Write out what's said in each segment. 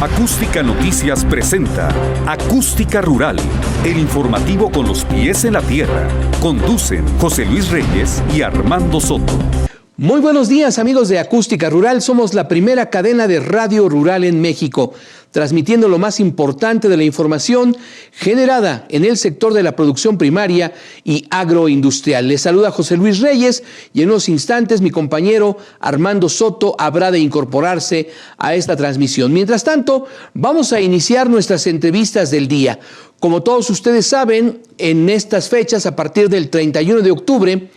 Acústica Noticias presenta Acústica Rural, el informativo con los pies en la tierra. Conducen José Luis Reyes y Armando Soto. Muy buenos días, amigos de Acústica Rural. Somos la primera cadena de radio rural en México, transmitiendo lo más importante de la información generada en el sector de la producción primaria y agroindustrial. Les saluda José Luis Reyes y en unos instantes mi compañero Armando Soto habrá de incorporarse a esta transmisión. Mientras tanto, vamos a iniciar nuestras entrevistas del día. Como todos ustedes saben, en estas fechas, a partir del 31 de octubre,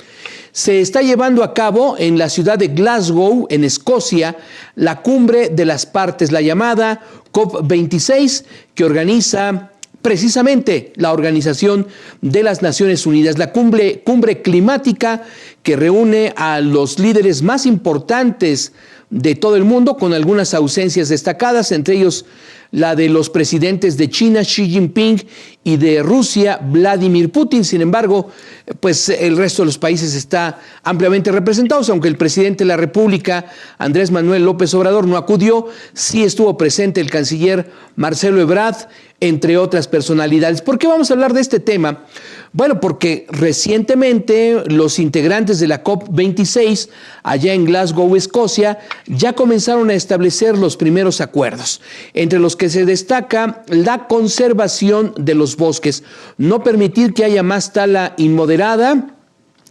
se está llevando a cabo en la ciudad de Glasgow, en Escocia, la Cumbre de las Partes, la llamada COP26, que organiza precisamente la Organización de las Naciones Unidas, la cumbre climática que reúne a los líderes más importantes de todo el mundo, con algunas ausencias destacadas, entre ellos la de los presidentes de China, Xi Jinping, y de Rusia, Vladimir Putin. Sin embargo, pues el resto de los países está ampliamente representados, aunque el presidente de la República, Andrés Manuel López Obrador, no acudió. Sí estuvo presente el canciller Marcelo Ebrard, entre otras personalidades. ¿Por qué vamos a hablar de este tema? Bueno, porque recientemente los integrantes de la COP26, allá en Glasgow, Escocia, ya comenzaron a establecer los primeros acuerdos, entre los que se destaca la conservación de los bosques, no permitir que haya más tala inmoderada.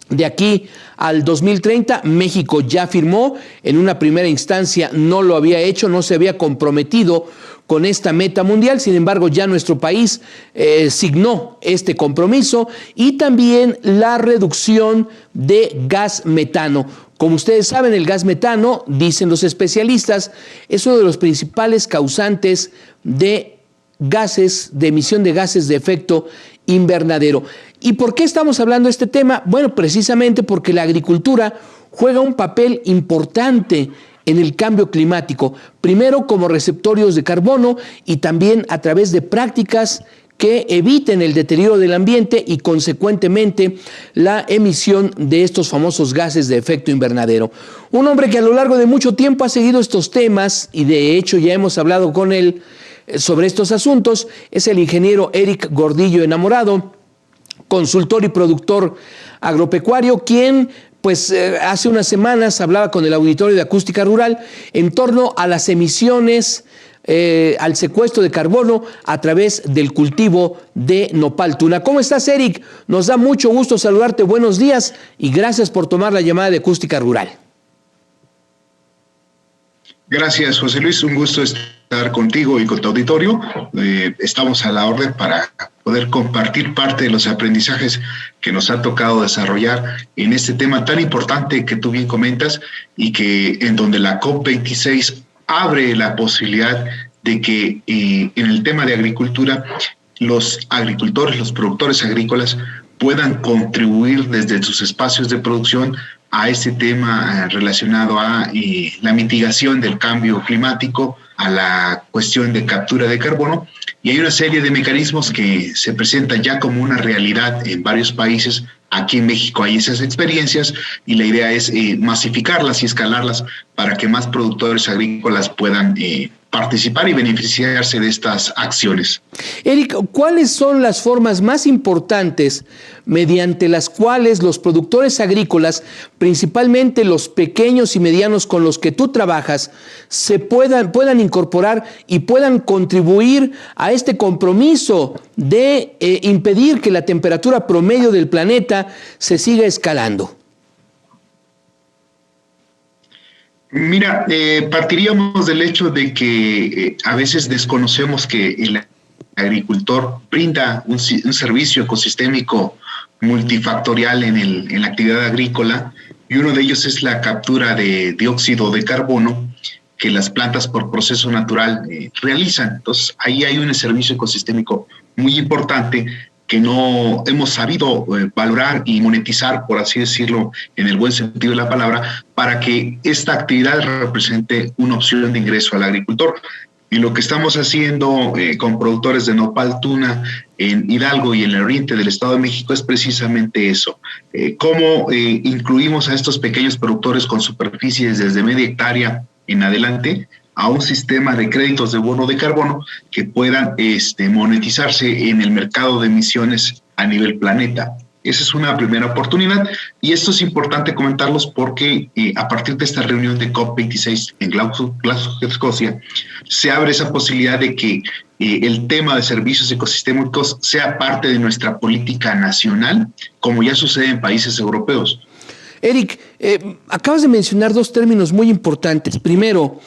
De aquí al 2030, México ya firmó, en una primera instancia no lo había hecho, no se había comprometido con esta meta mundial. Sin embargo, ya nuestro país signó este compromiso, y también la reducción de gas metano. Como ustedes saben, el gas metano, dicen los especialistas, es uno de los principales causantes de gases, de emisión de gases de efecto invernadero. ¿Y por qué estamos hablando de este tema? Bueno, precisamente porque la agricultura juega un papel importante en el cambio climático, primero como receptorios de carbono y también a través de prácticas que eviten el deterioro del ambiente y consecuentemente la emisión de estos famosos gases de efecto invernadero. Un hombre que a lo largo de mucho tiempo ha seguido estos temas, y de hecho ya hemos hablado con él sobre estos asuntos, es el ingeniero Eric Gordillo Enamorado, consultor y productor agropecuario, quien pues hace unas semanas hablaba con el auditorio de Acústica Rural en torno a las emisiones, al secuestro de carbono a través del cultivo de nopal tuna. ¿Cómo estás, Eric? Nos da mucho gusto saludarte. Buenos días y gracias por tomar la llamada de Acústica Rural. Gracias, José Luis. Un gusto estar contigo y con tu auditorio. Estamos a la orden para poder compartir parte de los aprendizajes que nos ha tocado desarrollar en este tema tan importante que tú bien comentas, y que en donde la COP26 abre la posibilidad de que en el tema de agricultura los agricultores, los productores agrícolas puedan contribuir desde sus espacios de producción a este tema relacionado a la mitigación del cambio climático, a la cuestión de captura de carbono. Y hay una serie de mecanismos que se presentan ya como una realidad en varios países. Aquí en México hay esas experiencias y la idea es masificarlas y escalarlas para que más productores agrícolas puedan participar y beneficiarse de estas acciones. Eric, ¿cuáles son las formas más importantes mediante las cuales los productores agrícolas, principalmente los pequeños y medianos con los que tú trabajas, se puedan incorporar y puedan contribuir a este compromiso de impedir que la temperatura promedio del planeta se siga escalando? Mira, partiríamos del hecho de que a veces desconocemos que el agricultor brinda un servicio ecosistémico multifactorial en la actividad agrícola, y uno de ellos es la captura de dióxido de carbono que las plantas por proceso natural realizan. Entonces, ahí hay un servicio ecosistémico muy importante que no hemos sabido valorar y monetizar, por así decirlo, en el buen sentido de la palabra, para que esta actividad represente una opción de ingreso al agricultor. Y lo que estamos haciendo con productores de nopal tuna en Hidalgo y en el oriente del Estado de México es precisamente eso. Cómo incluimos a estos pequeños productores con superficies desde media hectárea en adelante a un sistema de créditos de bono de carbono que puedan monetizarse en el mercado de emisiones a nivel planeta. Esa es una primera oportunidad y esto es importante comentarlos porque a partir de esta reunión de COP26 en Glasgow, Escocia, se abre esa posibilidad de que el tema de servicios ecosistémicos sea parte de nuestra política nacional, como ya sucede en países europeos. Eric, acabas de mencionar dos términos muy importantes. Primero,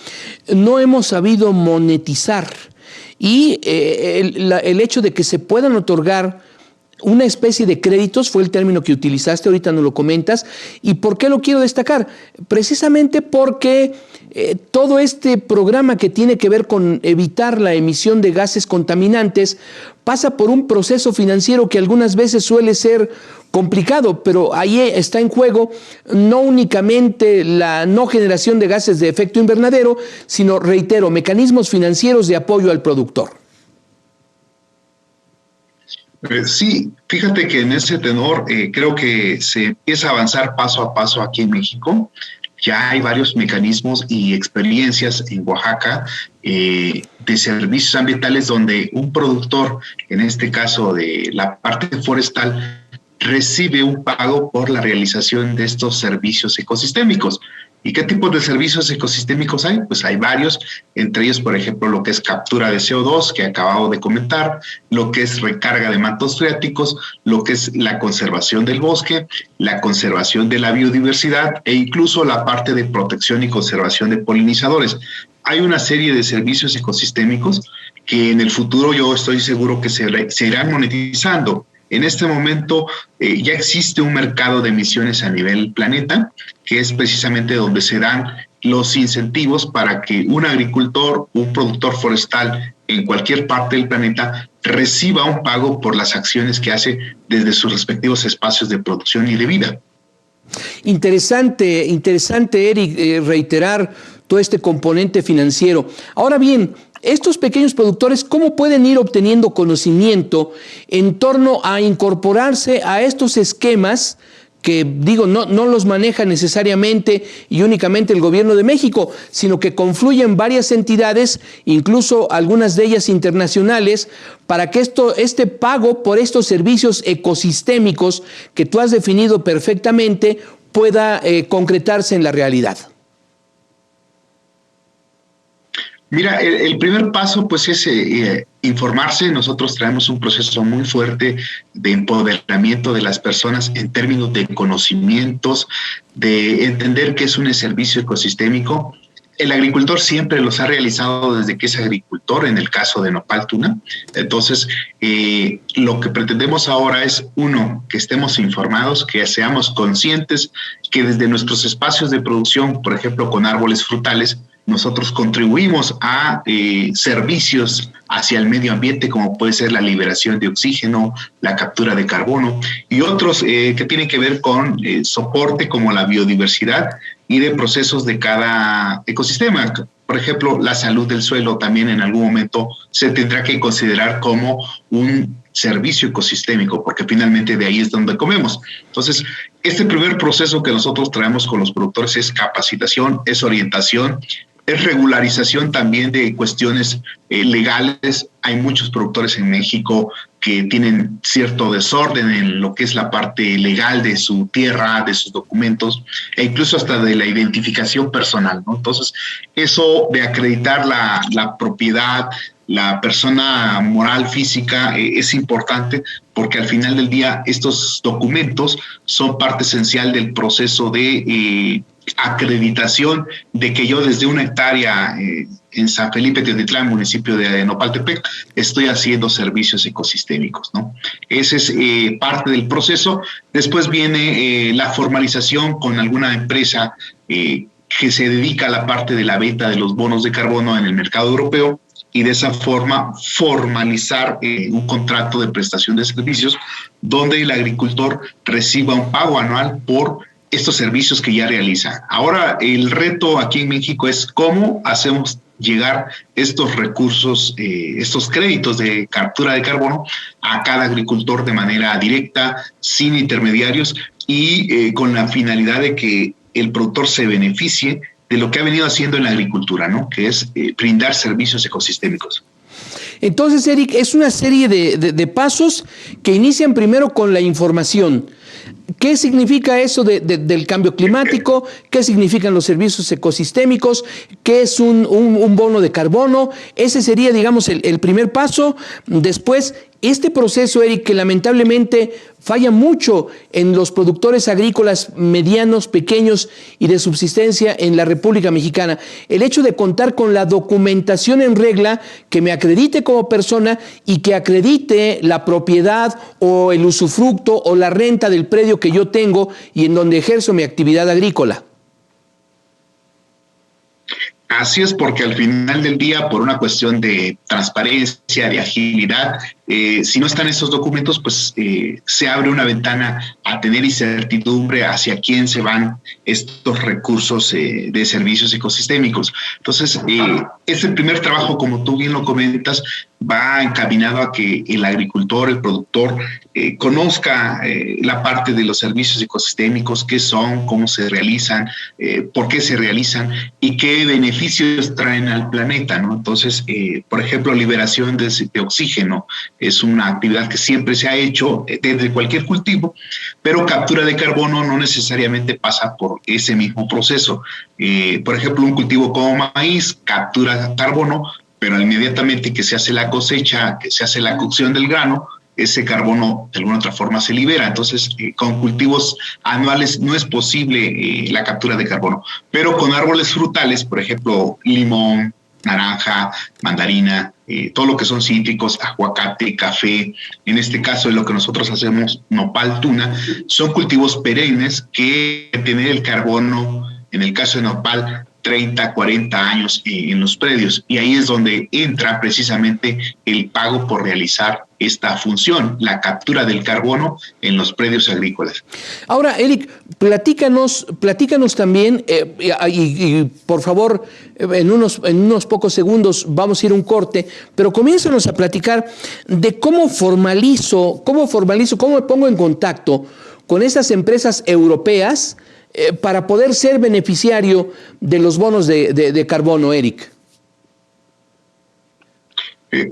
no hemos sabido monetizar y el hecho de que se puedan otorgar una especie de créditos fue el término que utilizaste, ahorita nos lo comentas. ¿Y por qué lo quiero destacar? Precisamente porque todo este programa que tiene que ver con evitar la emisión de gases contaminantes pasa por un proceso financiero que algunas veces suele ser complicado, pero ahí está en juego no únicamente la no generación de gases de efecto invernadero, sino, reitero, mecanismos financieros de apoyo al productor. Sí, fíjate que en ese tenor creo que se empieza a avanzar paso a paso aquí en México. Ya hay varios mecanismos y experiencias en Oaxaca de servicios ambientales donde un productor, en este caso de la parte forestal, recibe un pago por la realización de estos servicios ecosistémicos. ¿Y qué tipos de servicios ecosistémicos hay? Pues hay varios, entre ellos, por ejemplo, lo que es captura de CO2, que acabamos de comentar, lo que es recarga de mantos freáticos, lo que es la conservación del bosque, la conservación de la biodiversidad e incluso la parte de protección y conservación de polinizadores. Hay una serie de servicios ecosistémicos que en el futuro yo estoy seguro que se irán monetizando. En este momento ya existe un mercado de emisiones a nivel planeta, que es precisamente donde se dan los incentivos para que un agricultor, un productor forestal en cualquier parte del planeta reciba un pago por las acciones que hace desde sus respectivos espacios de producción y de vida. Interesante, Eric, reiterar todo este componente financiero. Ahora bien, estos pequeños productores, ¿cómo pueden ir obteniendo conocimiento en torno a incorporarse a estos esquemas que, digo, no los maneja necesariamente y únicamente el gobierno de México, sino que confluyen varias entidades, incluso algunas de ellas internacionales, para que este pago por estos servicios ecosistémicos que tú has definido perfectamente pueda concretarse en la realidad? Mira, el primer paso pues es informarse. Nosotros traemos un proceso muy fuerte de empoderamiento de las personas en términos de conocimientos, de entender qué es un servicio ecosistémico. El agricultor siempre los ha realizado desde que es agricultor, en el caso de Nopal Tuna. Entonces, lo que pretendemos ahora es, uno, que estemos informados, que seamos conscientes, que desde nuestros espacios de producción, por ejemplo, con árboles frutales, nosotros contribuimos a servicios hacia el medio ambiente, como puede ser la liberación de oxígeno, la captura de carbono y otros que tienen que ver con soporte como la biodiversidad y de procesos de cada ecosistema. Por ejemplo, la salud del suelo también en algún momento se tendrá que considerar como un servicio ecosistémico, porque finalmente de ahí es donde comemos. Entonces, este primer proceso que nosotros traemos con los productores es capacitación, es orientación, es regularización también de cuestiones legales. Hay muchos productores en México que tienen cierto desorden en lo que es la parte legal de su tierra, de sus documentos, e incluso hasta de la identificación personal, ¿no? Entonces, eso de acreditar la propiedad, la persona moral, física, es importante porque al final del día estos documentos son parte esencial del proceso de acreditación de que yo desde una hectárea en San Felipe Teotitlán, municipio de Nopaltepec, estoy haciendo servicios ecosistémicos, ¿no? Ese es parte del proceso. Después viene la formalización con alguna empresa que se dedica a la parte de la venta de los bonos de carbono en el mercado europeo y de esa forma formalizar un contrato de prestación de servicios donde el agricultor reciba un pago anual por estos servicios que ya realiza. Ahora el reto aquí en México es cómo hacemos llegar estos recursos, estos créditos de captura de carbono a cada agricultor de manera directa, sin intermediarios y con la finalidad de que el productor se beneficie lo que ha venido haciendo en la agricultura, ¿no? Que es brindar servicios ecosistémicos. Entonces, Eric, es una serie de pasos que inician primero con la información. ¿Qué significa eso del cambio climático? ¿Qué significan los servicios ecosistémicos? ¿Qué es un bono de carbono? Ese sería, digamos, el primer paso. Después, este proceso, Eric, que lamentablemente falla mucho en los productores agrícolas medianos, pequeños y de subsistencia en la República Mexicana. El hecho de contar con la documentación en regla que me acredite como persona y que acredite la propiedad o el usufructo o la renta del predio que yo tengo y en donde ejerzo mi actividad agrícola. Así es, porque al final del día, por una cuestión de transparencia, de agilidad, si no están esos documentos, pues se abre una ventana a tener incertidumbre hacia quién se van estos recursos de servicios ecosistémicos. Entonces, ese primer trabajo, como tú bien lo comentas, va encaminado a que el agricultor, el productor, conozca la parte de los servicios ecosistémicos, qué son, cómo se realizan, por qué se realizan y qué beneficios traen al planeta, ¿no? Entonces, por ejemplo, liberación de oxígeno es una actividad que siempre se ha hecho desde cualquier cultivo, pero captura de carbono no necesariamente pasa por ese mismo proceso. Por ejemplo, un cultivo como maíz captura carbono, pero inmediatamente que se hace la cosecha, que se hace la cocción del grano, ese carbono de alguna otra forma se libera. Entonces, con cultivos anuales no es posible la captura de carbono, pero con árboles frutales, por ejemplo, limón, naranja, mandarina, todo lo que son cítricos, aguacate, café, en este caso de lo que nosotros hacemos, nopal, tuna, son cultivos perennes que tienen el carbono, en el caso de nopal, 30, 40 años en los predios, y ahí es donde entra precisamente el pago por realizar esta función, la captura del carbono en los predios agrícolas. Ahora, Eric, platícanos también, y por favor, en unos pocos segundos vamos a ir a un corte, pero comiénzanos a platicar de cómo me pongo en contacto con esas empresas europeas para poder ser beneficiario de los bonos de carbono, Eric.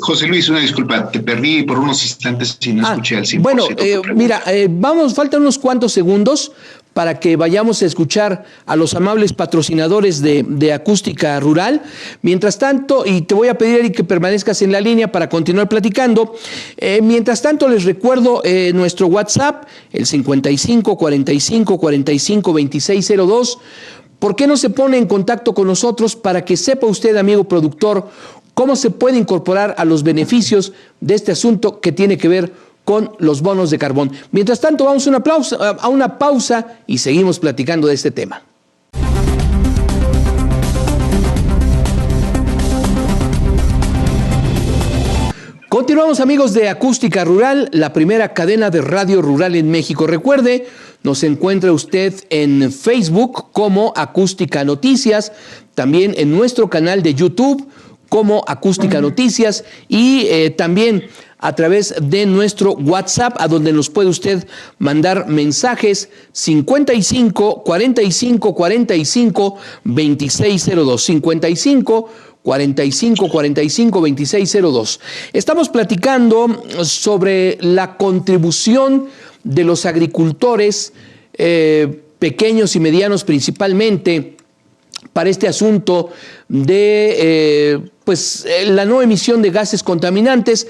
José Luis, una disculpa, te perdí por unos instantes y no escuché al 100%. Bueno, mira, faltan unos cuantos segundos para que vayamos a escuchar a los amables patrocinadores de Acústica Rural. Mientras tanto, y te voy a pedir, Eric, que permanezcas en la línea para continuar platicando. Mientras tanto, les recuerdo nuestro WhatsApp, el 55 45 45 2602. ¿Por qué no se pone en contacto con nosotros para que sepa usted, amigo productor, cómo se puede incorporar a los beneficios de este asunto que tiene que ver con los bonos de carbón? Mientras tanto, vamos a una pausa y seguimos platicando de este tema. Continuamos, amigos de Acústica Rural, la primera cadena de radio rural en México. Recuerde, nos encuentra usted en Facebook como Acústica Noticias, también en nuestro canal de YouTube como Acústica Noticias y también a través de nuestro WhatsApp, a donde nos puede usted mandar mensajes 55 45 45 2602, 55 45 45 2602. Estamos platicando sobre la contribución de los agricultores pequeños y medianos principalmente para este asunto de la no emisión de gases contaminantes,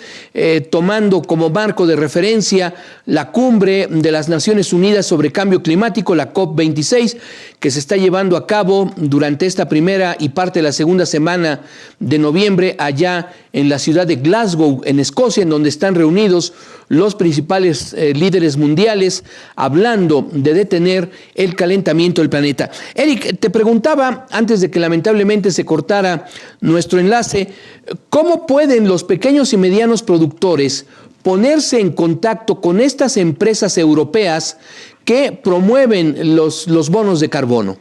tomando como marco de referencia la cumbre de las Naciones Unidas sobre Cambio Climático, la COP26, que se está llevando a cabo durante esta primera y parte de la segunda semana de noviembre allá en la ciudad de Glasgow, en Escocia, en donde están reunidos los principales líderes mundiales hablando de detener el calentamiento del planeta. Eric, te preguntaba, antes de que lamentablemente se cortara nuestro enlace, ¿cómo pueden los pequeños y medianos productores ponerse en contacto con estas empresas europeas que promueven los bonos de carbono?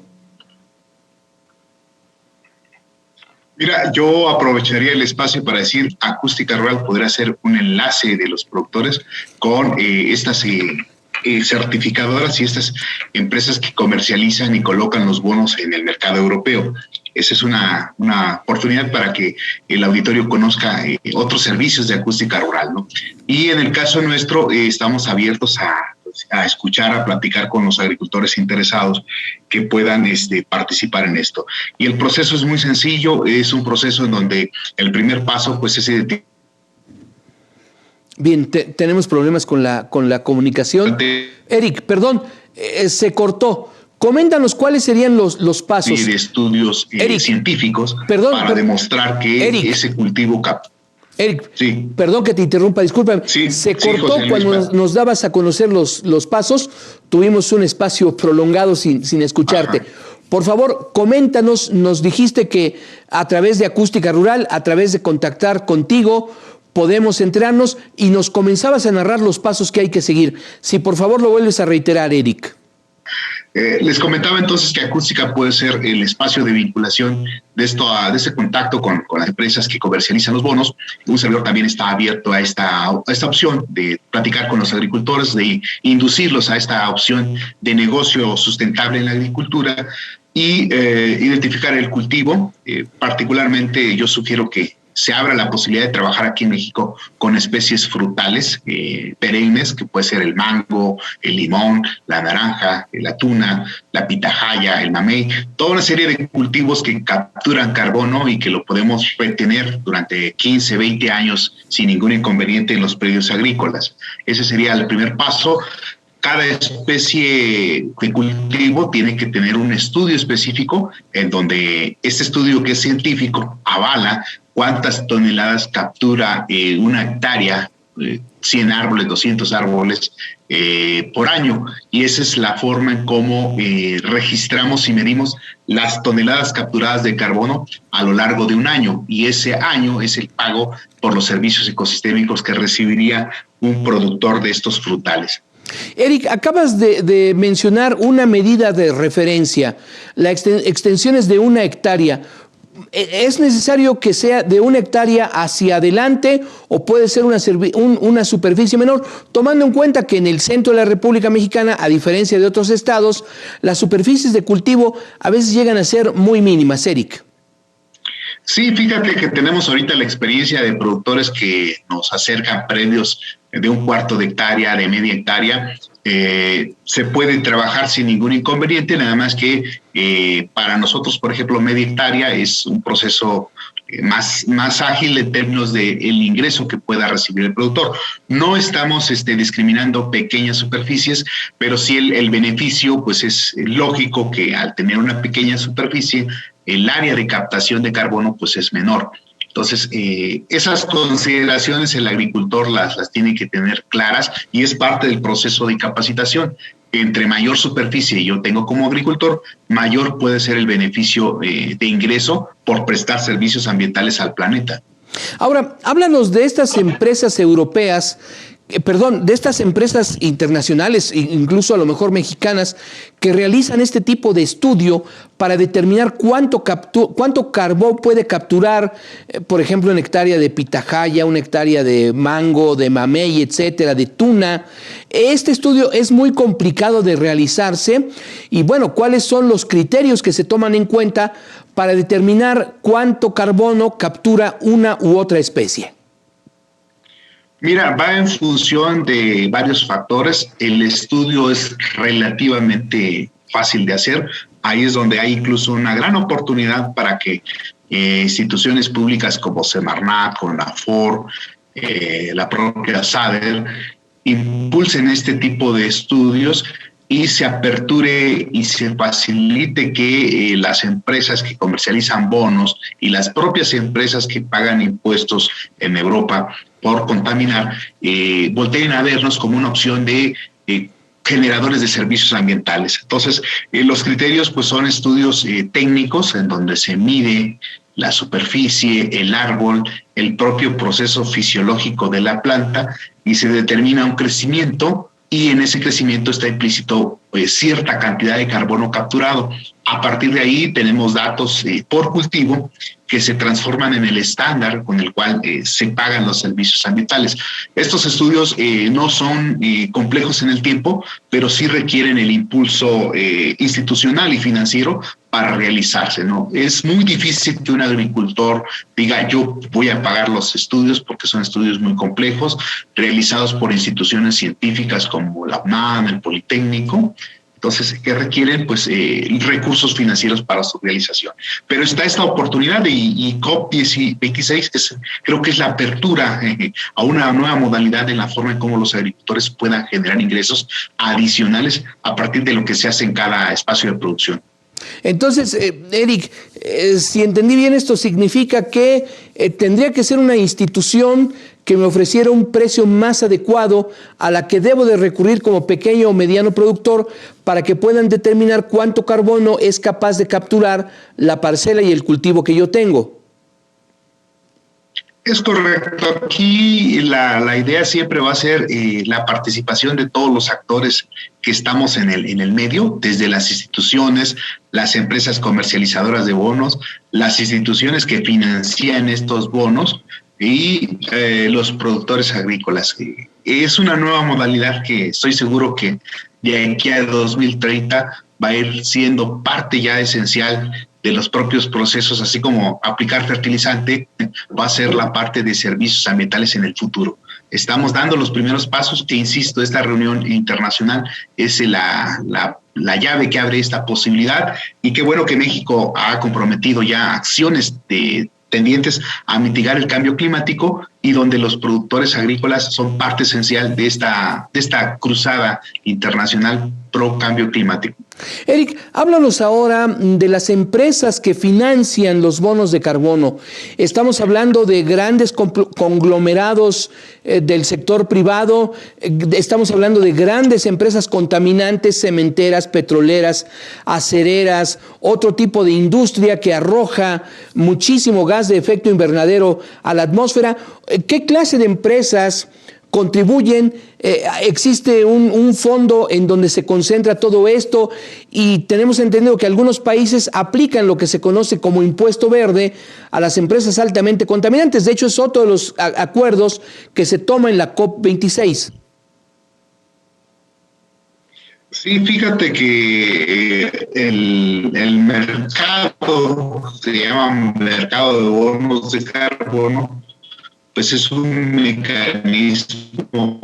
Mira, yo aprovecharía el espacio para decir, Acústica Rural podría ser un enlace de los productores con estas certificadoras y estas empresas que comercializan y colocan los bonos en el mercado europeo. Esa es una oportunidad para que el auditorio conozca otros servicios de acústica rural, ¿no? Y en el caso nuestro, estamos abiertos a escuchar, a platicar con los agricultores interesados que puedan participar en esto. Y el proceso es muy sencillo, es un proceso en donde el primer paso pues es identificar. Bien, tenemos problemas con la comunicación. Eric, perdón, se cortó. Coméntanos cuáles serían los pasos. De estudios científicos para demostrar que ese cultivo Eric, sí. Perdón que te interrumpa, discúlpame. Sí, se cortó cuando nos dabas a conocer los pasos. Tuvimos un espacio prolongado sin escucharte. Ajá. Por favor, coméntanos, nos dijiste que a través de Acústica Rural, a través de contactar contigo, podemos enterarnos y nos comenzabas a narrar los pasos que hay que seguir. Si por favor lo vuelves a reiterar, Eric. Les comentaba entonces que Acústica puede ser el espacio de vinculación de ese contacto con las empresas que comercializan los bonos. Un servidor también está abierto a esta opción de platicar con los agricultores, de inducirlos a esta opción de negocio sustentable en la agricultura y identificar el cultivo. Particularmente yo sugiero que se abra la posibilidad de trabajar aquí en México con especies frutales perennes, que puede ser el mango, el limón, la naranja, la tuna, la pitahaya, el mamey, toda una serie de cultivos que capturan carbono y que lo podemos retener durante 15, 20 años sin ningún inconveniente en los predios agrícolas. Ese sería el primer paso. Cada especie de cultivo tiene que tener un estudio específico en donde este estudio, que es científico, avala cuántas toneladas captura una hectárea, 100 árboles, 200 árboles por año. Y esa es la forma en cómo registramos y medimos las toneladas capturadas de carbono a lo largo de un año. Y ese año es el pago por los servicios ecosistémicos que recibiría un productor de estos frutales. Eric, acabas de mencionar una medida de referencia, las extensiones de 1 hectárea. ¿Es necesario que sea de 1 hectárea hacia adelante o puede ser una superficie menor? Tomando en cuenta que en el centro de la República Mexicana, a diferencia de otros estados, las superficies de cultivo a veces llegan a ser muy mínimas, Eric. Sí, fíjate que tenemos ahorita la experiencia de productores que nos acercan predios de 1/4 de hectárea, de media hectárea. Se puede trabajar sin ningún inconveniente, nada más que para nosotros, por ejemplo, media hectárea es un proceso más ágil en términos del ingreso que pueda recibir el productor. No estamos discriminando pequeñas superficies, pero sí el beneficio, pues es lógico que al tener una pequeña superficie, el área de captación de carbono pues es menor. Entonces, esas consideraciones el agricultor las tiene que tener claras y es parte del proceso de capacitación. Entre mayor superficie yo tengo como agricultor, mayor puede ser el beneficio de ingreso por prestar servicios ambientales al planeta. Ahora, háblanos de estas empresas europeas, de estas empresas internacionales, incluso a lo mejor mexicanas, que realizan este tipo de estudio para determinar cuánto carbón puede capturar, por ejemplo, una hectárea de pitahaya, una hectárea de mango, de mamey, etcétera, de tuna. Este estudio es muy complicado de realizarse y, bueno, ¿cuáles son los criterios que se toman en cuenta para determinar cuánto carbono captura una u otra especie? Mira, va en función de varios factores. El estudio es relativamente fácil de hacer. Ahí es donde hay incluso una gran oportunidad para que instituciones públicas como Semarnat, CONAFOR, la propia SADER, impulsen este tipo de estudios y se aperture y se facilite que las empresas que comercializan bonos y las propias empresas que pagan impuestos en Europa por contaminar, volteen a vernos como una opción de generadores de servicios ambientales. Entonces, los criterios pues son estudios técnicos en donde se mide la superficie, el árbol, el propio proceso fisiológico de la planta y se determina un crecimiento y en ese crecimiento está implícito cierta cantidad de carbono capturado. A partir de ahí tenemos datos por cultivo que se transforman en el estándar con el cual se pagan los servicios ambientales. Estos estudios no son complejos en el tiempo, pero sí requieren el impulso institucional y financiero para realizarse, ¿no? Es muy difícil que un agricultor diga yo voy a pagar los estudios, porque son estudios muy complejos, realizados por instituciones científicas como la UNAM, el Politécnico. Entonces, que requieren pues recursos financieros para su realización. Pero está esta oportunidad y COP26 creo que es la apertura a una nueva modalidad en la forma en cómo los agricultores puedan generar ingresos adicionales a partir de lo que se hace en cada espacio de producción. Entonces, Eric, si entendí bien, esto significa que tendría que ser una institución que me ofreciera un precio más adecuado a la que debo de recurrir como pequeño o mediano productor para que puedan determinar cuánto carbono es capaz de capturar la parcela y el cultivo que yo tengo. Es correcto. Aquí la idea siempre va a ser la participación de todos los actores que estamos en el medio, desde las instituciones, las empresas comercializadoras de bonos, las instituciones que financian estos bonos y los productores agrícolas. Es una nueva modalidad que estoy seguro que de aquí a 2030 va a ir siendo parte ya esencial de los propios procesos, así como aplicar fertilizante va a ser la parte de servicios ambientales en el futuro. Estamos dando los primeros pasos, que insisto, esta reunión internacional es la llave que abre esta posibilidad, y qué bueno que México ha comprometido ya acciones tendientes a mitigar el cambio climático, y donde los productores agrícolas son parte esencial de esta cruzada internacional pro cambio climático. Eric, háblanos ahora de las empresas que financian los bonos de carbono. Estamos hablando de grandes conglomerados del sector privado, estamos hablando de grandes empresas contaminantes, cementeras, petroleras, acereras, otro tipo de industria que arroja muchísimo gas de efecto invernadero a la atmósfera. ¿Qué clase de empresas contribuyen? Existe un fondo en donde se concentra todo esto, y tenemos entendido que algunos países aplican lo que se conoce como impuesto verde a las empresas altamente contaminantes. De hecho, es otro de los acuerdos que se toma en la COP26. Sí, fíjate que el mercado, se llama mercado de bonos de carbono, pues es un mecanismo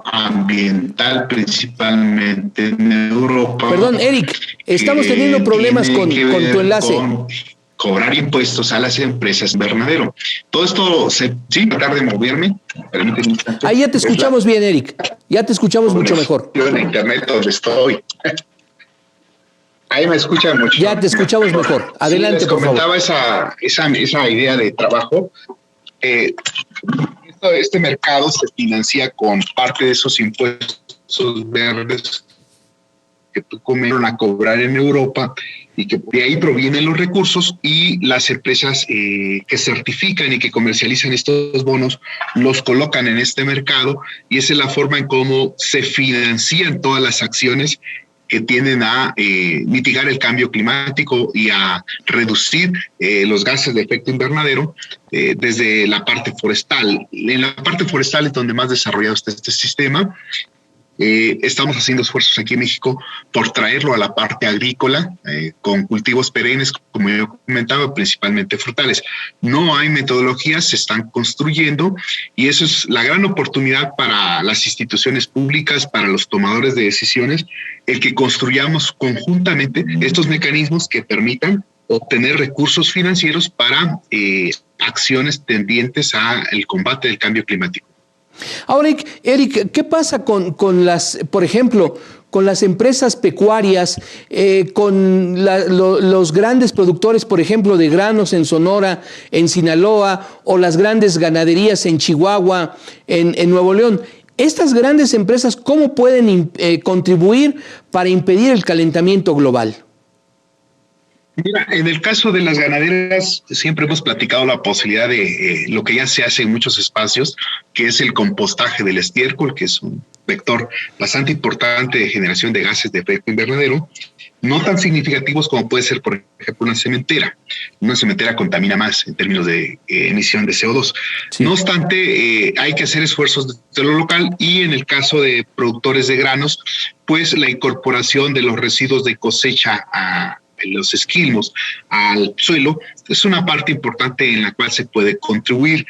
ambiental principalmente en Europa. Perdón, Eric, estamos teniendo problemas con tu enlace. Con cobrar impuestos a las empresas invernadero. Todo esto, sí, tratar de moverme. Permíteme. Ahí ya te escuchamos bien, Eric. Ya te escuchamos mucho mejor. Yo en internet donde estoy. Ahí me escuchan mucho. Ya te escuchamos mejor. Adelante, sí, les comentaba esa idea de trabajo. Este mercado se financia con parte de esos impuestos verdes que comenzaron a cobrar en Europa, y que de ahí provienen los recursos, y las empresas que certifican y que comercializan estos bonos los colocan en este mercado, y esa es la forma en cómo se financian todas las acciones que tienden a mitigar el cambio climático y a reducir los gases de efecto invernadero desde la parte forestal. En la parte forestal es donde más desarrollado está este sistema. Estamos haciendo esfuerzos aquí en México por traerlo a la parte agrícola, con cultivos perennes, como yo comentaba, principalmente frutales. No hay metodologías, se están construyendo, y eso es la gran oportunidad para las instituciones públicas, para los tomadores de decisiones, el que construyamos conjuntamente estos mecanismos que permitan obtener recursos financieros para acciones tendientes al combate del cambio climático. Ahora, Eric, ¿qué pasa con las, por ejemplo, con las empresas pecuarias, con los grandes productores, por ejemplo, de granos en Sonora, en Sinaloa, o las grandes ganaderías en Chihuahua, en Nuevo León? Estas grandes empresas, ¿cómo pueden contribuir para impedir el calentamiento global? Mira, en el caso de las ganaderas, siempre hemos platicado la posibilidad de lo que ya se hace en muchos espacios, que es el compostaje del estiércol, que es vector bastante importante de generación de gases de efecto invernadero, no tan significativos como puede ser, por ejemplo, una cementera. Una cementera contamina más en términos de emisión de CO2. Sí. No obstante, hay que hacer esfuerzos desde lo local, y en el caso de productores de granos, pues la incorporación de los residuos de cosecha a los esquilmos al suelo es una parte importante en la cual se puede contribuir.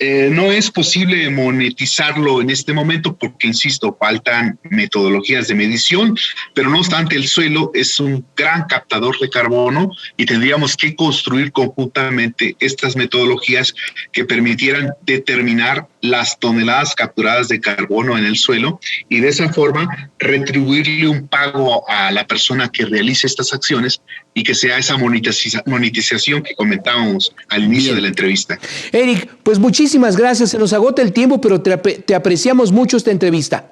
No es posible monetizarlo en este momento porque, insisto, faltan metodologías de medición, pero no obstante el suelo es un gran captador de carbono y tendríamos que construir conjuntamente estas metodologías que permitieran determinar las toneladas capturadas de carbono en el suelo y de esa forma retribuirle un pago a la persona que realice estas acciones y que sea esa monetización que comentábamos al inicio de la entrevista. Eric, pues muchísimas gracias. Se nos agota el tiempo, pero te apreciamos mucho esta entrevista.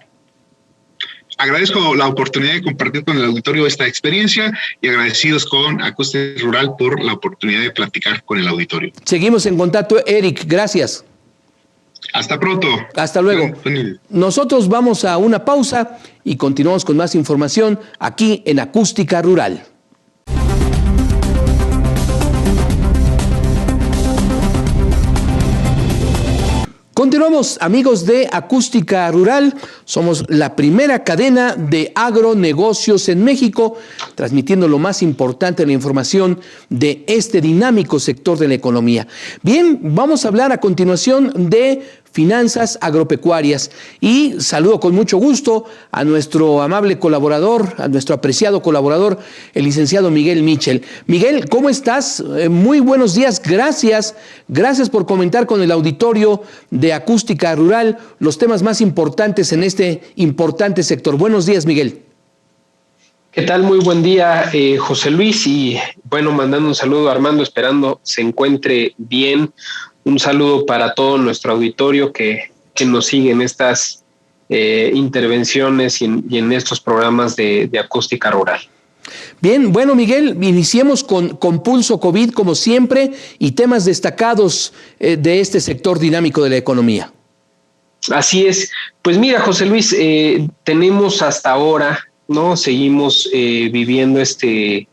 Agradezco la oportunidad de compartir con el auditorio esta experiencia y agradecidos con Acústica Rural por la oportunidad de platicar con el auditorio. Seguimos en contacto, Eric. Gracias. Hasta pronto. Hasta luego. Nosotros vamos a una pausa y continuamos con más información aquí en Acústica Rural. Continuamos, amigos de Acústica Rural. Somos la primera cadena de agronegocios en México, transmitiendo lo más importante de la información de este dinámico sector de la economía. Bien, vamos a hablar a continuación de finanzas agropecuarias y saludo con mucho gusto a nuestro amable colaborador, a nuestro apreciado colaborador, el licenciado Miguel Michel. Miguel, ¿cómo estás? Muy buenos días, gracias por comentar con el auditorio de Acústica Rural los temas más importantes en este importante sector. Buenos días, Miguel. ¿Qué tal? Muy buen día, José Luis, y bueno, mandando un saludo a Armando, esperando se encuentre bien. Un saludo para todo nuestro auditorio que nos sigue en estas intervenciones y en estos programas de Acústica Rural. Bien, bueno, Miguel, iniciemos con Pulso COVID como siempre y temas destacados de este sector dinámico de la economía. Así es. Pues mira, José Luis, tenemos hasta ahora, ¿no? Seguimos viviendo este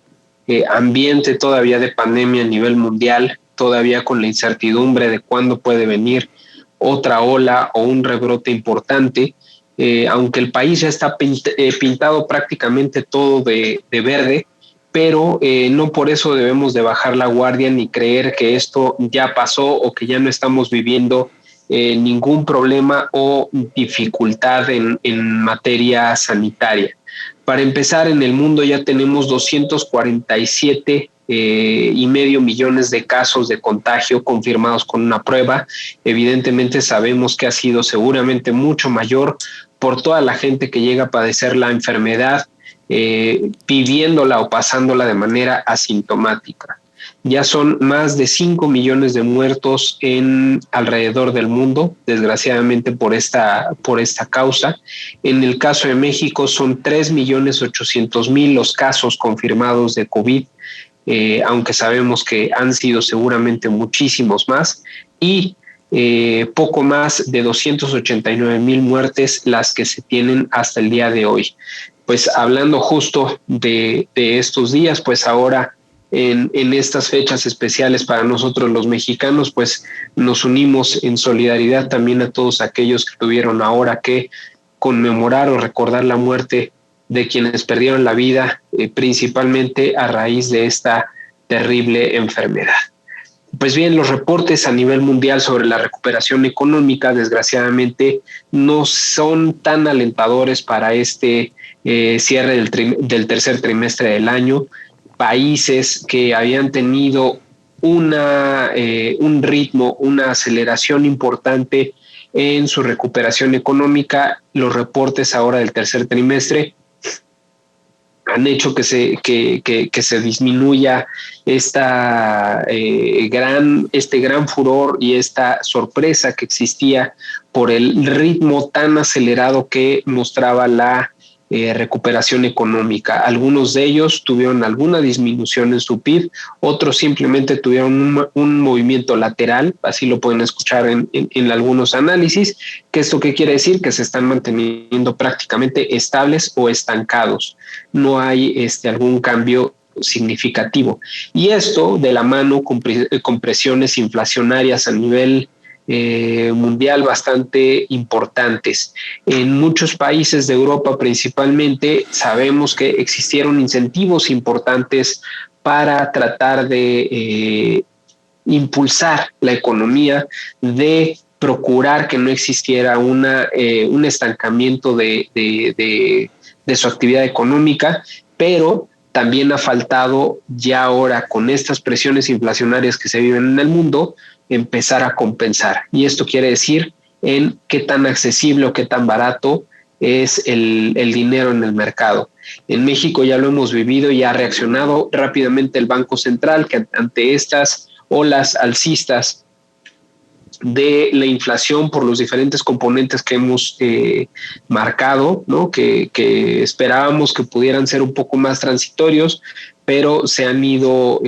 ambiente todavía de pandemia a nivel mundial, todavía con la incertidumbre de cuándo puede venir otra ola o un rebrote importante, aunque el país ya está pintado prácticamente todo de verde, pero no por eso debemos de bajar la guardia ni creer que esto ya pasó o que ya no estamos viviendo ningún problema o dificultad en materia sanitaria. Para empezar, en el mundo ya tenemos 247 y medio millones de casos de contagio confirmados con una prueba. Evidentemente sabemos que ha sido seguramente mucho mayor por toda la gente que llega a padecer la enfermedad, viviéndola o pasándola de manera asintomática. Ya son más de 5 millones de muertos alrededor del mundo, desgraciadamente por esta causa. En el caso de México son 3.800.000 los casos confirmados de COVID, aunque sabemos que han sido seguramente muchísimos más, y poco más de 289.000 muertes las que se tienen hasta el día de hoy. Pues hablando justo de estos días, pues ahora en estas fechas especiales para nosotros los mexicanos, pues nos unimos en solidaridad también a todos aquellos que tuvieron ahora que conmemorar o recordar la muerte de quienes perdieron la vida, principalmente a raíz de esta terrible enfermedad. Pues bien, los reportes a nivel mundial sobre la recuperación económica, desgraciadamente, no son tan alentadores para este cierre del tercer trimestre del año. Países que habían tenido un ritmo, una aceleración importante en su recuperación económica, los reportes ahora del tercer trimestre han hecho que se disminuya este gran furor y esta sorpresa que existía por el ritmo tan acelerado que mostraba la recuperación económica. Algunos de ellos tuvieron alguna disminución en su PIB, otros simplemente tuvieron un movimiento lateral, así lo pueden escuchar en algunos análisis. ¿Que esto qué quiere decir? Que se están manteniendo prácticamente estables o estancados. No hay algún cambio significativo. Y esto de la mano con presiones inflacionarias a nivel mundial bastante importantes. En muchos países de Europa principalmente sabemos que existieron incentivos importantes para tratar de impulsar la economía, de procurar que no existiera un estancamiento de su actividad económica, pero también ha faltado ya ahora con estas presiones inflacionarias que se viven en el mundo, empezar a compensar. Y esto quiere decir en qué tan accesible o qué tan barato es el dinero en el mercado. En México ya lo hemos vivido y ha reaccionado rápidamente el Banco Central, que ante estas olas alcistas de la inflación por los diferentes componentes que hemos marcado, ¿no? que esperábamos que pudieran ser un poco más transitorios, pero se han ido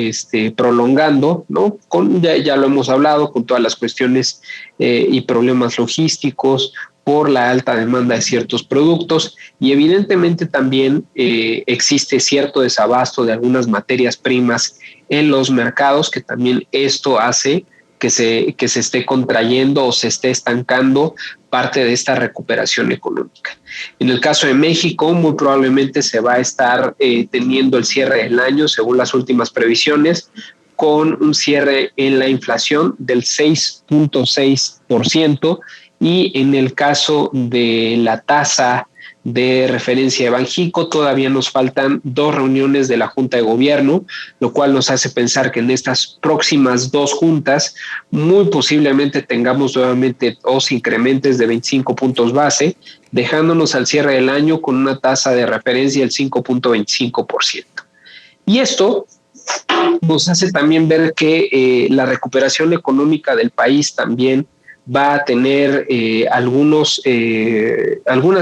prolongando, ¿no? Ya lo hemos hablado, con todas las cuestiones y problemas logísticos, por la alta demanda de ciertos productos, y evidentemente también existe cierto desabasto de algunas materias primas en los mercados, que también esto hace que se esté contrayendo o se esté estancando parte de esta recuperación económica. En el caso de México, muy probablemente se va a estar teniendo el cierre del año, según las últimas previsiones, con un cierre en la inflación del 6.6%, y en el caso de la tasa de referencia de Banjico, todavía nos faltan 2 reuniones de la Junta de Gobierno, lo cual nos hace pensar que en estas próximas 2 juntas muy posiblemente tengamos nuevamente 2 incrementos de 25 puntos base, dejándonos al cierre del año con una tasa de referencia del 5.25%. Y esto nos hace también ver que la recuperación económica del país también va a tener algunas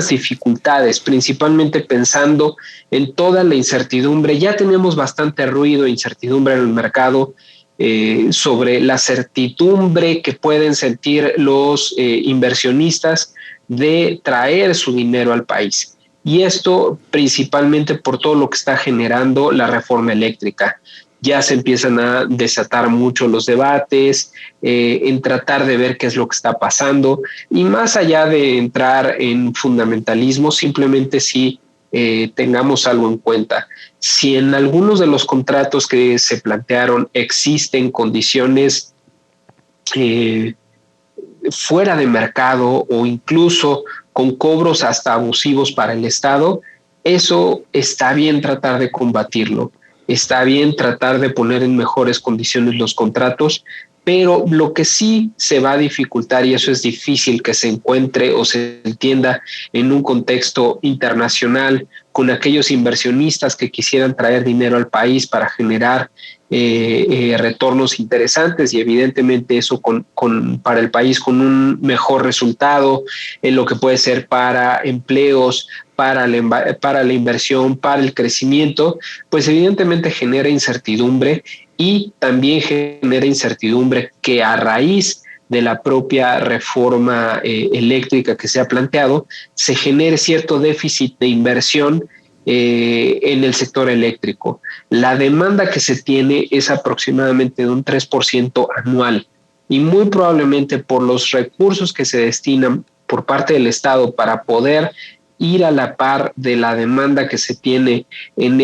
dificultades, principalmente pensando en toda la incertidumbre. Ya tenemos bastante ruido e incertidumbre en el mercado sobre la certidumbre que pueden sentir los inversionistas de traer su dinero al país. Y esto principalmente por todo lo que está generando la reforma eléctrica. Ya se empiezan a desatar mucho los debates, en tratar de ver qué es lo que está pasando, y más allá de entrar en fundamentalismo, simplemente sí tengamos algo en cuenta. Si en algunos de los contratos que se plantearon existen condiciones fuera de mercado o incluso con cobros hasta abusivos para el Estado, eso está bien tratar de combatirlo. Está bien tratar de poner en mejores condiciones los contratos, pero lo que sí se va a dificultar, y eso es difícil que se encuentre o se entienda en un contexto internacional, con aquellos inversionistas que quisieran traer dinero al país para generar retornos interesantes, y evidentemente eso para el país con un mejor resultado en lo que puede ser para empleos, para la inversión, para el crecimiento, pues evidentemente genera incertidumbre, y también genera incertidumbre que a raíz de la propia reforma eléctrica que se ha planteado, se genere cierto déficit de inversión en el sector eléctrico. La demanda que se tiene es aproximadamente de un 3% anual, y muy probablemente por los recursos que se destinan por parte del Estado para poder ir a la par de la demanda que se tiene en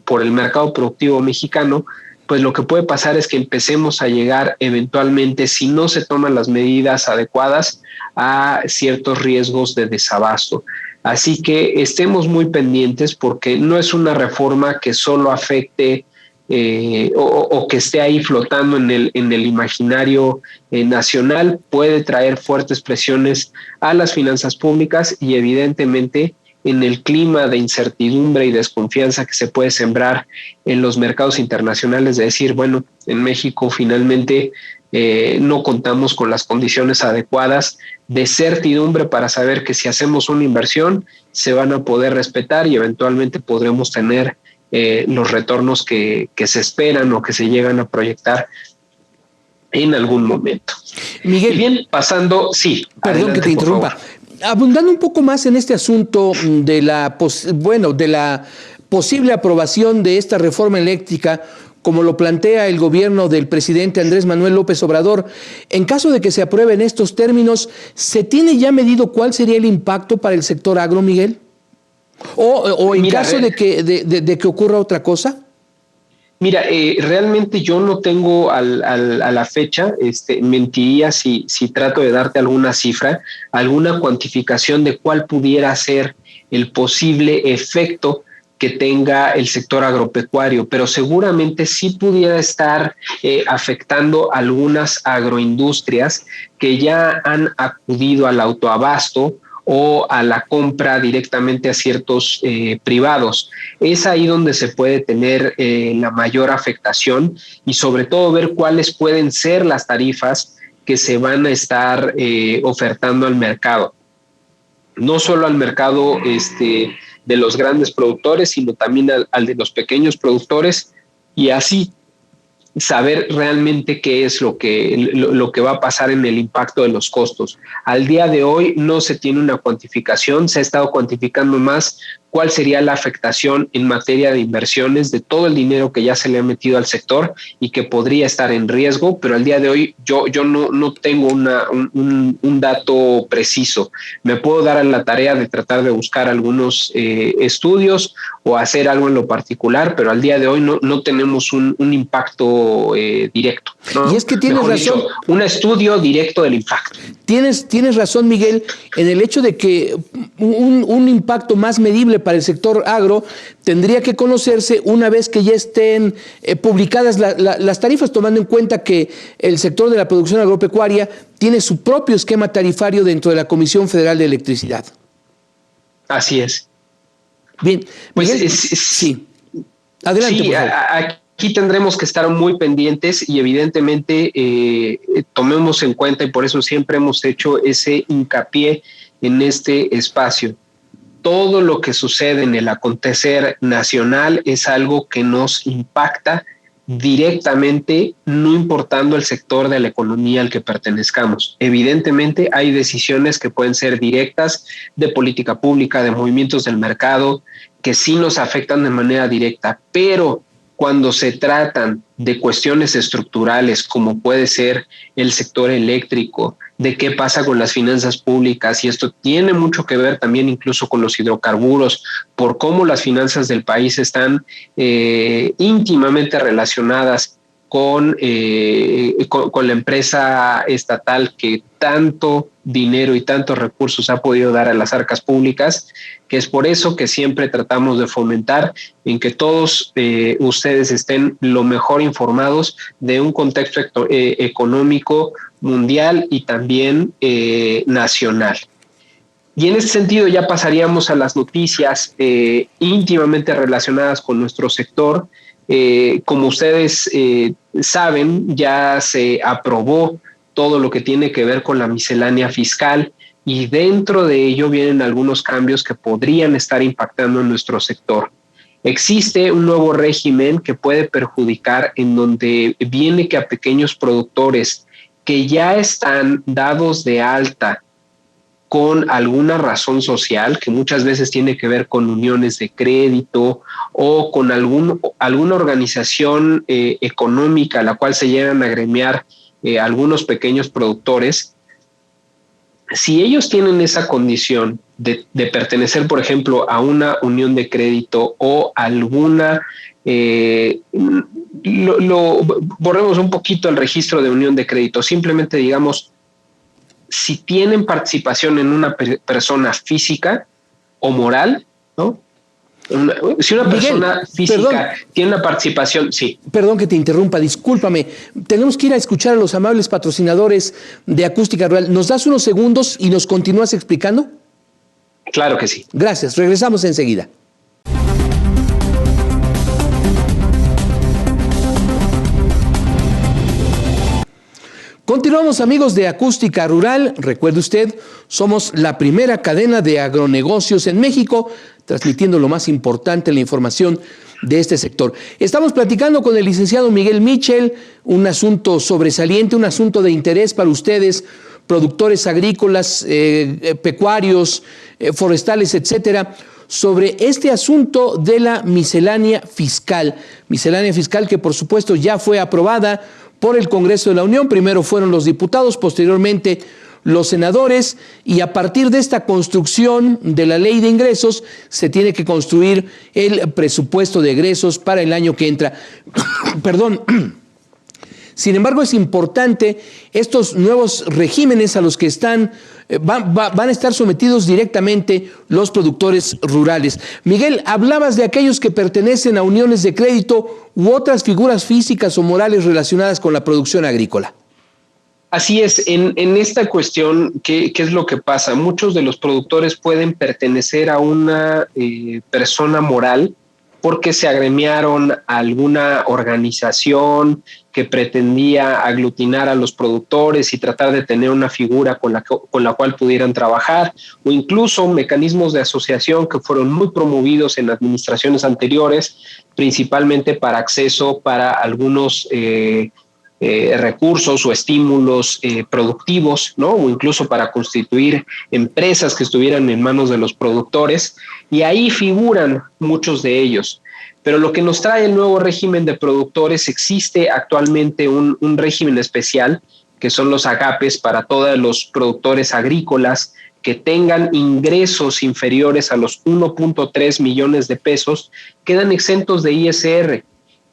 por el mercado productivo mexicano, pues lo que puede pasar es que empecemos a llegar eventualmente, si no se toman las medidas adecuadas, a ciertos riesgos de desabasto. Así que estemos muy pendientes, porque no es una reforma que solo afecte o que esté ahí flotando en el imaginario nacional. Puede traer fuertes presiones a las finanzas públicas, y evidentemente en el clima de incertidumbre y desconfianza que se puede sembrar en los mercados internacionales, de decir, bueno, en México finalmente no contamos con las condiciones adecuadas de certidumbre para saber que si hacemos una inversión se van a poder respetar y eventualmente podremos tener los retornos que se esperan o que se llegan a proyectar en algún momento. Miguel, y bien, pasando, sí. Perdón adelante, que te interrumpa. Abundando un poco más en este asunto de la posible aprobación de esta reforma eléctrica, como lo plantea el gobierno del presidente Andrés Manuel López Obrador, en caso de que se apruebe en estos términos, ¿se tiene ya medido cuál sería el impacto para el sector agro, Miguel? ¿O en caso de que ocurra otra cosa? Mira, realmente yo no tengo a la fecha, mentiría si trato de darte alguna cifra, alguna cuantificación de cuál pudiera ser el posible efecto que tenga el sector agropecuario, pero seguramente sí pudiera estar afectando algunas agroindustrias que ya han acudido al autoabasto o a la compra directamente a ciertos privados. Es ahí donde se puede tener la mayor afectación y sobre todo ver cuáles pueden ser las tarifas que se van a estar ofertando al mercado. No solo al mercado de los grandes productores, sino también al de los pequeños productores, y así saber realmente qué es lo que va a pasar en el impacto de los costos. Al día de hoy no se tiene una cuantificación, se ha estado cuantificando más cuál sería la afectación en materia de inversiones de todo el dinero que ya se le ha metido al sector y que podría estar en riesgo, pero al día de hoy yo no tengo un dato preciso. Me puedo dar a la tarea de tratar de buscar algunos estudios o hacer algo en lo particular, pero al día de hoy no tenemos un impacto directo, ¿no? Y es que tienes razón. Un estudio directo del impacto. Tienes razón, Miguel, en el hecho de que un impacto más medible para el sector agro tendría que conocerse una vez que ya estén publicadas las tarifas, tomando en cuenta que el sector de la producción agropecuaria tiene su propio esquema tarifario dentro de la Comisión Federal de Electricidad. Así es. Bien, pues Miguel, sí. Adelante, sí, por favor. Aquí tendremos que estar muy pendientes y evidentemente tomemos en cuenta, y por eso siempre hemos hecho ese hincapié en este espacio. Todo lo que sucede en el acontecer nacional es algo que nos impacta directamente, no importando el sector de la economía al que pertenezcamos. Evidentemente hay decisiones que pueden ser directas de política pública, de movimientos del mercado, que sí nos afectan de manera directa, pero cuando se tratan de cuestiones estructurales, como puede ser el sector eléctrico, de qué pasa con las finanzas públicas, y esto tiene mucho que ver también incluso con los hidrocarburos, por cómo las finanzas del país están íntimamente relacionadas con la empresa estatal que tanto dinero y tantos recursos ha podido dar a las arcas públicas, que es por eso que siempre tratamos de fomentar en que todos ustedes estén lo mejor informados de un contexto económico mundial y también nacional. Y en este sentido ya pasaríamos a las noticias íntimamente relacionadas con nuestro sector. Como ustedes saben, ya se aprobó todo lo que tiene que ver con la miscelánea fiscal y dentro de ello vienen algunos cambios que podrían estar impactando en nuestro sector. Existe un nuevo régimen que puede perjudicar, en donde viene que a pequeños productores que ya están dados de alta con alguna razón social, que muchas veces tiene que ver con uniones de crédito o con alguna organización económica a la cual se llegan a agremiar algunos pequeños productores. Si ellos tienen esa condición de pertenecer, por ejemplo, a una unión de crédito o alguna, borremos un poquito el registro de unión de crédito, simplemente digamos, si tienen participación en una persona física o moral, ¿no? Si una persona física tiene una participación, sí. Perdón que te interrumpa, discúlpame. Tenemos que ir a escuchar a los amables patrocinadores de Acústica Rural. ¿Nos das unos segundos y nos continúas explicando? Claro que sí. Gracias, regresamos enseguida. Continuamos, amigos de Acústica Rural. Recuerde usted, somos la primera cadena de agronegocios en México, transmitiendo lo más importante, la información de este sector. Estamos platicando con el licenciado Miguel Michel, un asunto sobresaliente, un asunto de interés para ustedes, productores agrícolas, pecuarios, forestales, etcétera, sobre este asunto de la miscelánea fiscal que por supuesto ya fue aprobada por el Congreso de la Unión. Primero fueron los diputados, posteriormente los senadores, y a partir de esta construcción de la ley de ingresos se tiene que construir el presupuesto de egresos para el año que entra. Perdón. Sin embargo, es importante estos nuevos regímenes a los que van a estar sometidos directamente los productores rurales. Miguel, hablabas de aquellos que pertenecen a uniones de crédito u otras figuras físicas o morales relacionadas con la producción agrícola. Así es, en esta cuestión, ¿qué es lo que pasa? Muchos de los productores pueden pertenecer a una persona moral porque se agremiaron a alguna organización que pretendía aglutinar a los productores y tratar de tener una figura con la cual pudieran trabajar, o incluso mecanismos de asociación que fueron muy promovidos en administraciones anteriores, principalmente para acceso para algunos recursos o estímulos productivos, ¿no? O incluso para constituir empresas que estuvieran en manos de los productores, y ahí figuran muchos de ellos. Pero lo que nos trae el nuevo régimen de productores, existe actualmente un régimen especial, que son los agapes, para todos los productores agrícolas que tengan ingresos inferiores a los 1.3 millones de pesos, quedan exentos de ISR.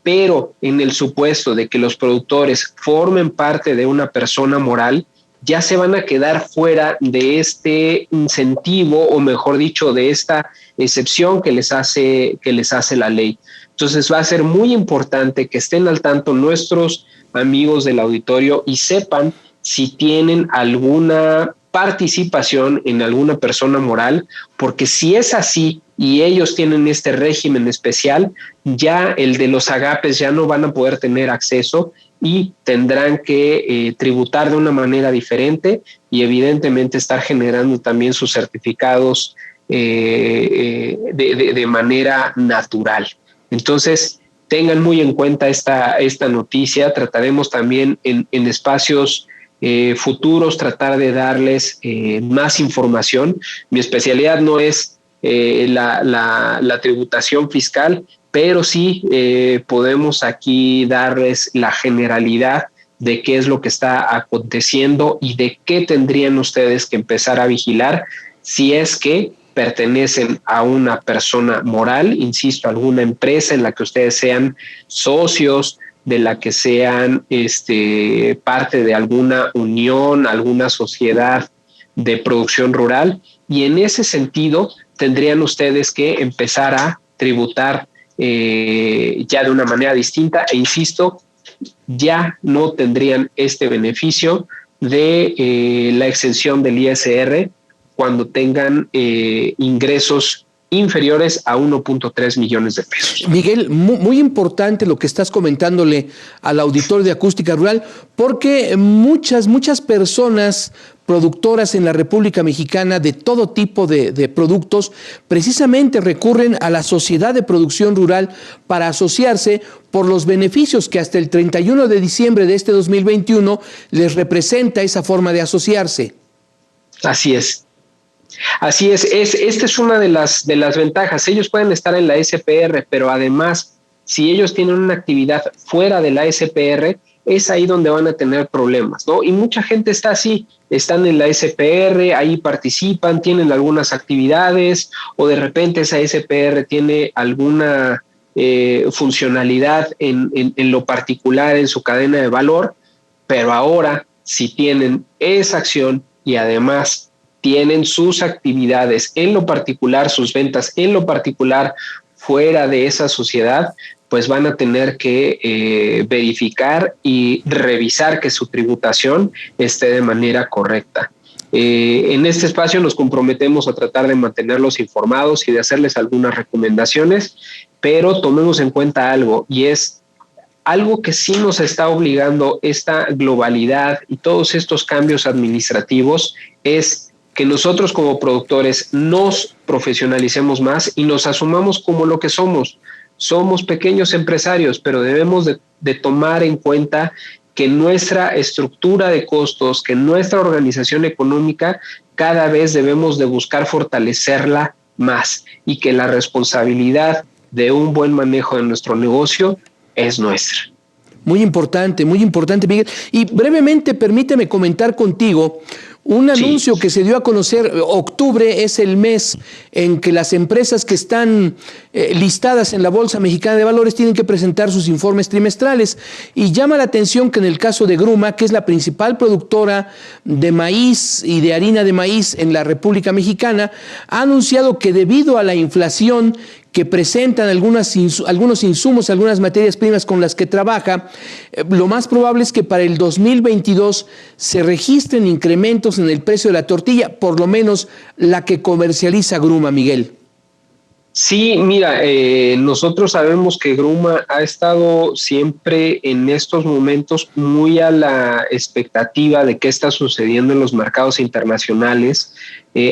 Pero en el supuesto de que los productores formen parte de una persona moral, ya se van a quedar fuera de este incentivo, o mejor dicho, de esta excepción que les hace la ley. Entonces va a ser muy importante que estén al tanto nuestros amigos del auditorio y sepan si tienen alguna participación en alguna persona moral, porque si es así y ellos tienen este régimen especial, ya el de los agapes ya no van a poder tener acceso y tendrán que tributar de una manera diferente y evidentemente estar generando también sus certificados de manera natural. Entonces, tengan muy en cuenta esta noticia. Trataremos también en espacios futuros tratar de darles más información. Mi especialidad no es la tributación fiscal, pero sí podemos aquí darles la generalidad de qué es lo que está aconteciendo y de qué tendrían ustedes que empezar a vigilar si es que pertenecen a una persona moral, insisto, alguna empresa en la que ustedes sean socios, de la que sean parte de alguna unión, alguna sociedad de producción rural, y en ese sentido tendrían ustedes que empezar a tributar ya de una manera distinta, e insisto, ya no tendrían este beneficio de la exención del ISR cuando tengan ingresos inferiores a 1.3 millones de pesos. Miguel, muy importante lo que estás comentándole al auditor de Acústica Rural, porque muchas personas productoras en la República Mexicana de todo tipo de productos precisamente recurren a la Sociedad de Producción Rural para asociarse por los beneficios que hasta el 31 de diciembre de este 2021 les representa esa forma de asociarse. Así es. Así es, esta es una de las ventajas. Ellos pueden estar en la SPR, pero además, si ellos tienen una actividad fuera de la SPR, es ahí donde van a tener problemas, ¿no? Y mucha gente está así, están en la SPR, ahí participan, tienen algunas actividades, o de repente esa SPR tiene alguna funcionalidad en lo particular en su cadena de valor, pero ahora, si tienen esa acción y además tienen sus actividades en lo particular, sus ventas en lo particular fuera de esa sociedad, pues van a tener que verificar y revisar que su tributación esté de manera correcta. En este espacio nos comprometemos a tratar de mantenerlos informados y de hacerles algunas recomendaciones, pero tomemos en cuenta algo, y es algo que sí nos está obligando esta globalidad y todos estos cambios administrativos es que nosotros como productores nos profesionalicemos más y nos asumamos como lo que somos. Somos pequeños empresarios, pero debemos de tomar en cuenta que nuestra estructura de costos, que nuestra organización económica, cada vez debemos de buscar fortalecerla más y que la responsabilidad de un buen manejo de nuestro negocio es nuestra. Muy importante, Miguel. Y brevemente, permíteme comentar contigo un anuncio que se dio a conocer. Octubre es el mes en que las empresas que están listadas en la Bolsa Mexicana de Valores tienen que presentar sus informes trimestrales. Y llama la atención que en el caso de Gruma, que es la principal productora de maíz y de harina de maíz en la República Mexicana, ha anunciado que debido a la inflación que presentan algunos insumos, algunas materias primas con las que trabaja, lo más probable es que para el 2022 se registren incrementos en el precio de la tortilla, por lo menos la que comercializa Gruma, Miguel. Sí, mira, nosotros sabemos que Gruma ha estado siempre en estos momentos muy a la expectativa de qué está sucediendo en los mercados internacionales.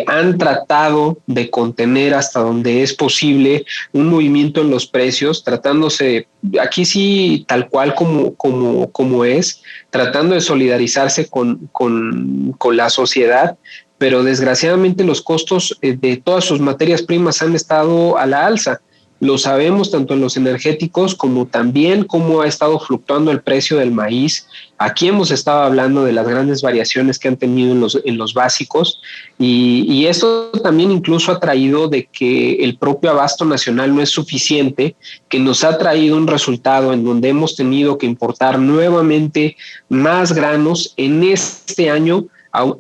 Han tratado de contener hasta donde es posible un movimiento en los precios, tratándose, aquí sí, tal cual como es, tratando de solidarizarse con la sociedad, pero desgraciadamente los costos de todas sus materias primas han estado a la alza. Lo sabemos tanto en los energéticos como también cómo ha estado fluctuando el precio del maíz. Aquí hemos estado hablando de las grandes variaciones que han tenido en los básicos y esto también incluso ha traído de que el propio abasto nacional no es suficiente, que nos ha traído un resultado en donde hemos tenido que importar nuevamente más granos. En este año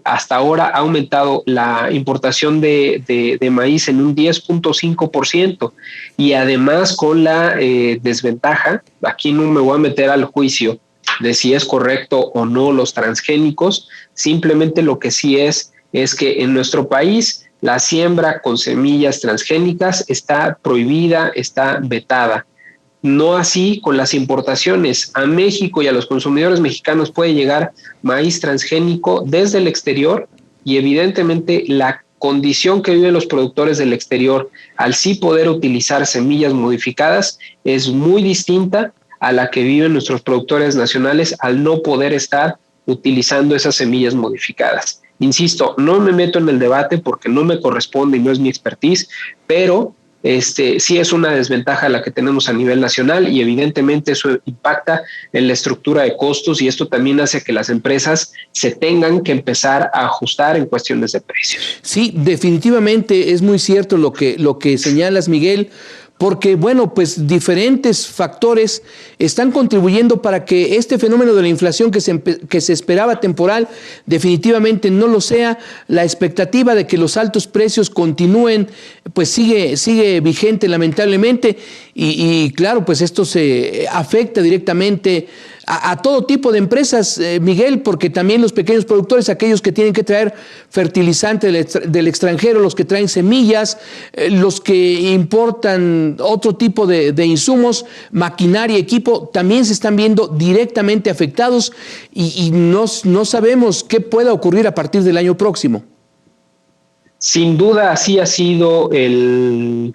hasta ahora ha aumentado la importación de maíz en un 10.5% y además con la desventaja, aquí no me voy a meter al juicio de si es correcto o no los transgénicos, simplemente lo que sí es que en nuestro país la siembra con semillas transgénicas está prohibida, está vetada. No así con las importaciones. A México y a los consumidores mexicanos puede llegar maíz transgénico desde el exterior y evidentemente la condición que viven los productores del exterior al sí poder utilizar semillas modificadas es muy distinta a la que viven nuestros productores nacionales al no poder estar utilizando esas semillas modificadas. Insisto, no me meto en el debate porque no me corresponde y no es mi expertise, pero sí es una desventaja la que tenemos a nivel nacional y evidentemente eso impacta en la estructura de costos y esto también hace que las empresas se tengan que empezar a ajustar en cuestiones de precios. Sí, definitivamente es muy cierto lo que señalas, Miguel, porque, bueno, pues diferentes factores están contribuyendo para que este fenómeno de la inflación que se esperaba temporal definitivamente no lo sea. La expectativa de que los altos precios continúen, pues sigue vigente lamentablemente y claro, pues esto se afecta directamente a todo tipo de empresas, Miguel, porque también los pequeños productores, aquellos que tienen que traer fertilizante del extranjero, los que traen semillas, los que importan otro tipo de insumos, maquinaria, equipo, también se están viendo directamente afectados y no sabemos qué pueda ocurrir a partir del año próximo. Sin duda así ha sido el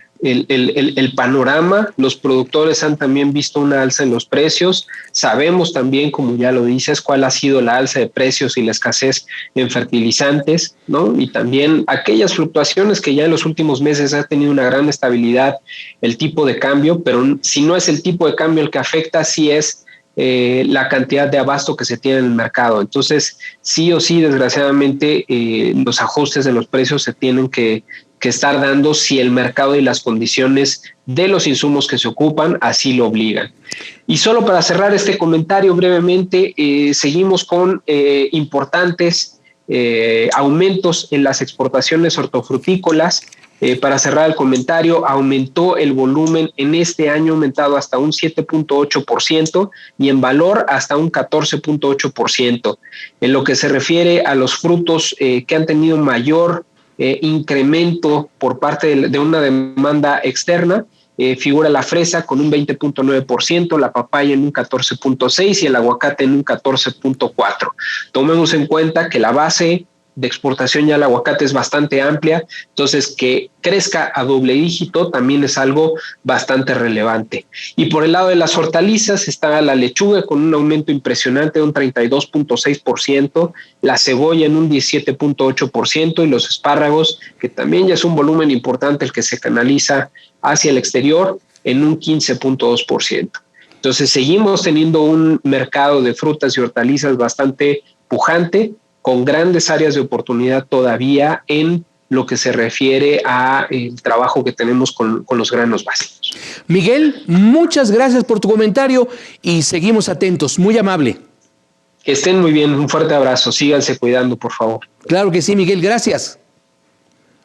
panorama. Los productores han también visto una alza en los precios. Sabemos también, como ya lo dices, cuál ha sido la alza de precios y la escasez en fertilizantes, ¿no? Y también aquellas fluctuaciones que ya en los últimos meses ha tenido una gran estabilidad el tipo de cambio, pero si no es el tipo de cambio el que afecta, sí es la cantidad de abasto que se tiene en el mercado. Entonces, sí o sí, desgraciadamente, los ajustes de los precios se tienen que estar dando si el mercado y las condiciones de los insumos que se ocupan así lo obligan. Y solo para cerrar este comentario brevemente, seguimos con importantes aumentos en las exportaciones hortofrutícolas. Para cerrar el comentario, aumentó el volumen en este año, aumentado hasta un 7.8% y en valor hasta un 14.8%. En lo que se refiere a los frutos que han tenido mayor incremento por parte de una demanda externa, figura la fresa con un 20.9%, la papaya en un 14.6% y el aguacate en un 14.4%. Tomemos en cuenta que la base de exportación ya el aguacate es bastante amplia, entonces que crezca a doble dígito también es algo bastante relevante. Y por el lado de las hortalizas está la lechuga con un aumento impresionante de un 32.6%, la cebolla en un 17.8% y los espárragos, que también ya es un volumen importante el que se canaliza hacia el exterior, en un 15.2%. Entonces seguimos teniendo un mercado de frutas y hortalizas bastante pujante, con grandes áreas de oportunidad todavía en lo que se refiere a el trabajo que tenemos con los granos básicos. Miguel, muchas gracias por tu comentario y seguimos atentos. Muy amable. Que estén muy bien. Un fuerte abrazo. Síganse cuidando, por favor. Claro que sí, Miguel. Gracias.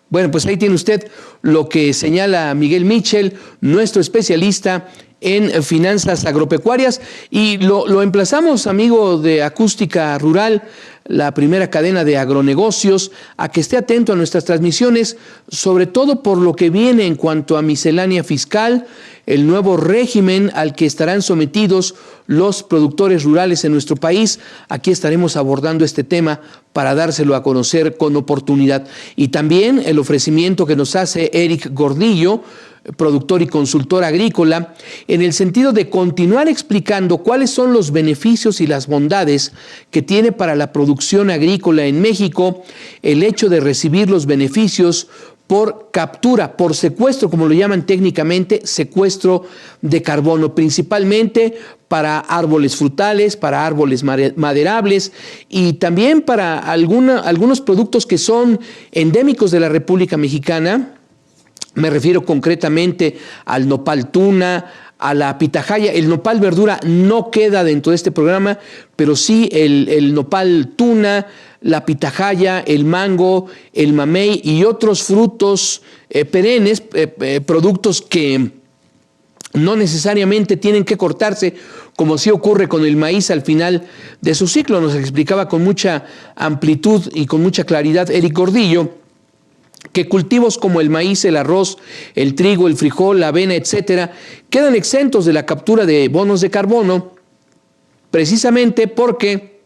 Bueno, pues ahí tiene usted lo que señala Miguel Mitchell, nuestro especialista en finanzas agropecuarias, y lo emplazamos, amigo de Acústica Rural, la primera cadena de agronegocios, a que esté atento a nuestras transmisiones, sobre todo por lo que viene en cuanto a miscelánea fiscal, el nuevo régimen al que estarán sometidos los productores rurales en nuestro país. Aquí estaremos abordando este tema para dárselo a conocer con oportunidad. Y también el ofrecimiento que nos hace Eric Gordillo, productor y consultor agrícola, en el sentido de continuar explicando cuáles son los beneficios y las bondades que tiene para la producción agrícola en México el hecho de recibir los beneficios por captura, por secuestro, como lo llaman técnicamente, secuestro de carbono, principalmente para árboles frutales, para árboles maderables y también para algunos productos que son endémicos de la República Mexicana. Me refiero concretamente al nopal tuna, a la pitahaya. El nopal verdura no queda dentro de este programa, pero sí el nopal tuna, la pitahaya, el mango, el mamey y otros frutos perennes, productos que no necesariamente tienen que cortarse, como sí ocurre con el maíz al final de su ciclo. Nos explicaba con mucha amplitud y con mucha claridad Eric Gordillo que cultivos como el maíz, el arroz, el trigo, el frijol, la avena, etcétera, quedan exentos de la captura de bonos de carbono, precisamente porque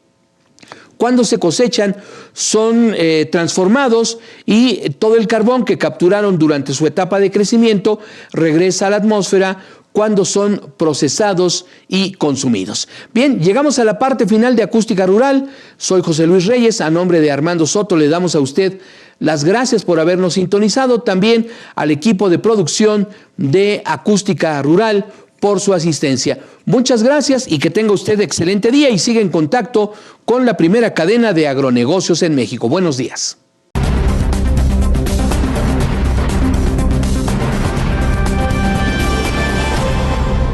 cuando se cosechan son transformados y todo el carbón que capturaron durante su etapa de crecimiento regresa a la atmósfera cuando son procesados y consumidos. Bien, llegamos a la parte final de Acústica Rural. Soy José Luis Reyes. A nombre de Armando Soto le damos a usted las gracias por habernos sintonizado. También al equipo de producción de Acústica Rural por su asistencia. Muchas gracias y que tenga usted excelente día y siga en contacto con la primera cadena de agronegocios en México. Buenos días.